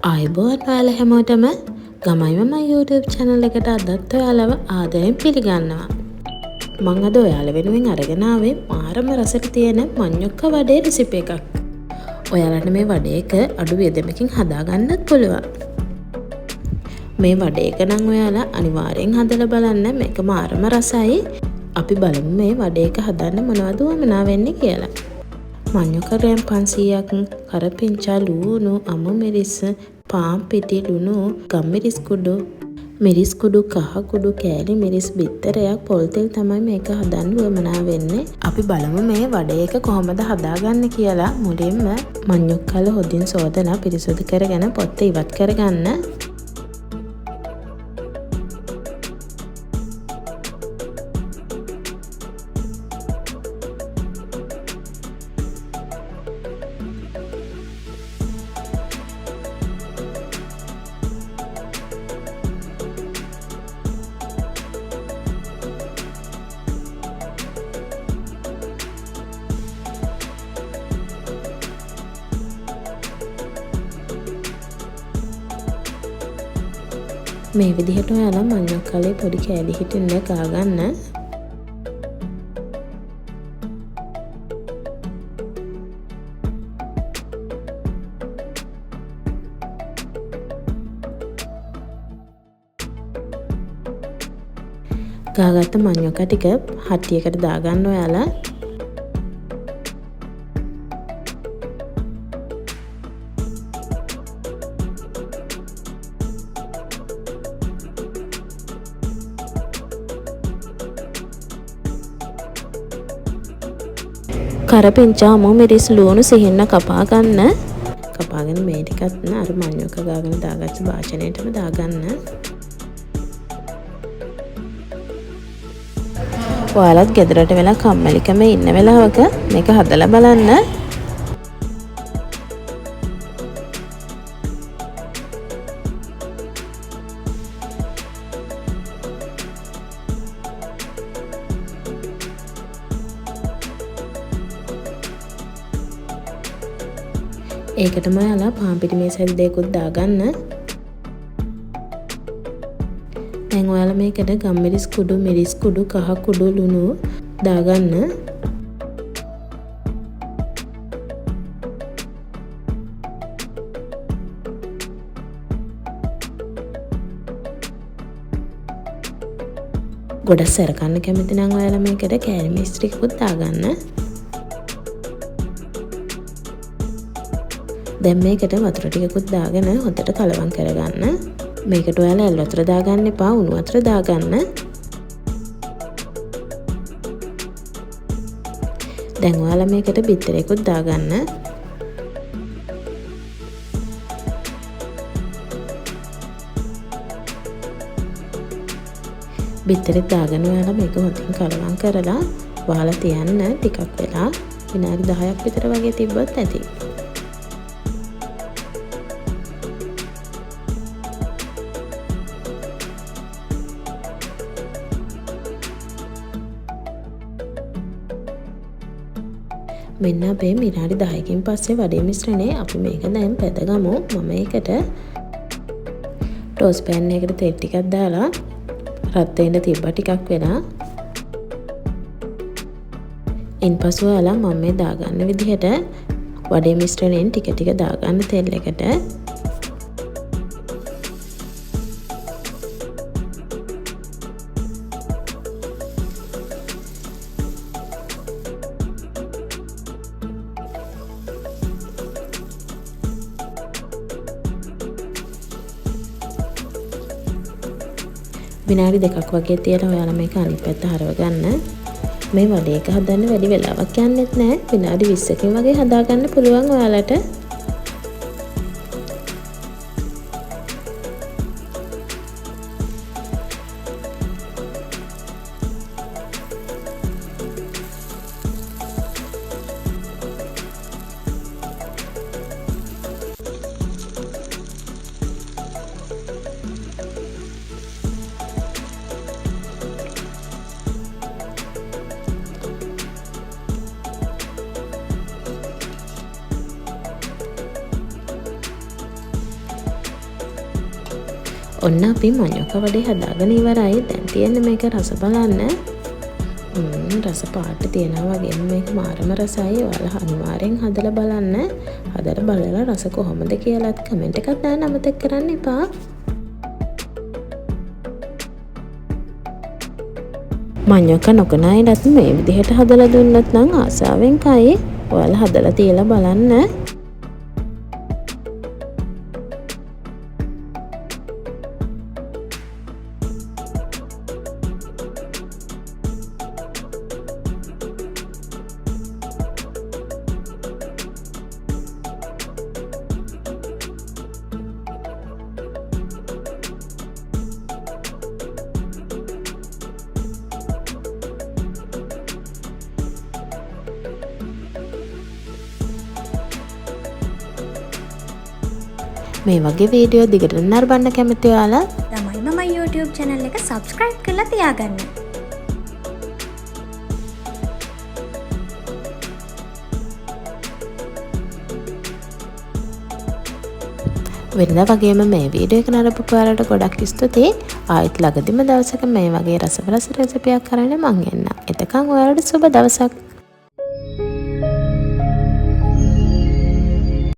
ආයුබෝවන් ඔයාලා හැමෝටම ගමයි මම YouTube channel එකට අදත් ඔයාලව ආදරයෙන් පිළිගන්නවා. මම අද ඔයාලා වෙනුවෙන් අරගෙන ආවේ මාරම රසට තියෙන මඤ්ඤොක්ක වඩේ රෙසිපි එකක්. ඔයාලට මේ වඩේ එක අඩු වියදමකින් හදා ගන්නත් පුළුවන්. මේ වඩේ එක නම් ඔයාලා අනිවාර්යෙන් හදලා බලන්න, මේක මාරම රසයි. අපි බලමු මේ වඩේ එක හදන්න මොනවද වමනා වෙන්නේ කියලා. මඤ්ඤොක්ක ග්‍රෑම් 500ක්, කරපිංචා, ලුණු, අමු මිරිස්, පාන් පිටි, ලුණු, ගම්මිරිස් කුඩු, මිරිස් කුඩු, කහ කුඩු, කෑලි මිරිස්, බිත්තරයක්, පොල් තෙල් තමයි මේක හදන්න වමනා වෙන්නේ. අපි බලමු මේ වඩේ එක කොහොමද හදාගන්නේ කියලා. මුලින්ම මඤ්ඤොක්කල හොදින් සෝදලා පිරිසුදු කරගෙන පොත්ත ඉවත් කරගන්න. මේ විදිහට ඔයාලා මඤ්ඤොක්කලේ පොඩි කෑලි හිටින්න ගා ගන්න. ගාගත්ත මඤ්ඤොක්ක ටික හට්ටියකට දාගන්න ඔයාලා. කරපිංචා, අමු මිරිස්, ලුණු සිහින්න කපා ගන්න. කපාගෙන මේ ටිකත් අර මඤ්ඤොක්ක ගාගෙන දාගත්ත භාජනයටම දාගන්න. ඔයාලත් ගෙදරට වෙලා කම්මැලිකම ඉන්න වෙලාවක මේක හදලා බලන්න. ඒකටම ඔයාලා පාන් පිටි මේ සැරි දෙකකුත් දාගන්න. දැන් ඔයාලා මේකට ගම්මිරිස් කුඩු, මිරිස් කුඩු, කහ කුඩු, ලුණු දාගන්න. ගොඩක් සැර කන්න කැමති නම් ඔයාලා මේකට කෑලි මිරිස් ටිකකුත් දාගන්න. දැන් මේකට වතුර ටිකකුත් දාගෙන හොඳට කලවම් කරගන්න. මේකට ඔයාලා ඇල් වතුර දාගන්න එපා, උණු වතුර දාගන්න. දැන් ඔයාලා මේකට බිත්තරයකුත් දාගන්න. බිත්තරෙත් දාගෙන ඔයාලා මේක හොඳින් කලවම් කරලා වහලා තියන්න. ටිකක් වෙලා විනාඩි 10ක් විතර වගේ තිබ්බොත් ඇති. මෙන්න අපේ විනාඩි 10කින් පස්සේ වඩේ මිශ්‍රණය අපි මේක දැන් පැදගමු. මම ඒකට ටෝස් පෑන් එකකට තෙල් ටිකක් දාලා රත් වෙන්න තිබ්බා ටිකක් වෙලා. ඉන්පසු ඔයාලා මම මේ දාගන්න විදිහට වඩේ මිශ්‍රණයෙන් ටික ටික දාගන්න තෙල් එකට. විනාඩි 2ක් වගේ තියලා ඔයාලා මේක අනිත් පැත්ත හරව ගන්න. මේ වඩේ එක හදන්න වැඩි වෙලාවක් යන්නෙත් නැහැ. විනාඩි 20කින් වගේ හදා ගන්න පුළුවන් ඔයාලට. ඔන්න අපි මඤ්ඤොක්ක වඩේ හදාගෙන ඉවරයි. දැන් තියෙන්නේ මේක රස බලන්න. රස පාට තියෙනවා වගේම මේක මාරම රසයි. ඔයාලා අනිවාර්යෙන් හදලා බලන්න. හදලා බලලා රස කොහොමද කියලාත් කමෙන්ට් එකක් දාන්න අමතක කරන්න එපා. මඤ්ඤොක්ක නොකන අයටත් මේ විදිහට හදලා දුන්නොත් නම් ආසාවෙන් කයි. ඔයාලා හදලා තියලා බලන්න. මේ වගේ වීඩියෝ දිගට නරඹන්න කැමති ඔයාලා තමයි මම YouTube channel එක subscribe කරලා තියාගන්න. වෙනදා වගේම මේ වීඩියෝ එක නරඹපු ඔයාලට ගොඩක් ස්තුතියි. ආයෙත් ළඟදිම දවසක මේ වගේ රසවත් රෙසිපියක් කරන්න මං එන්නම්. එතකන් ඔයාලට සුබ දවසක්.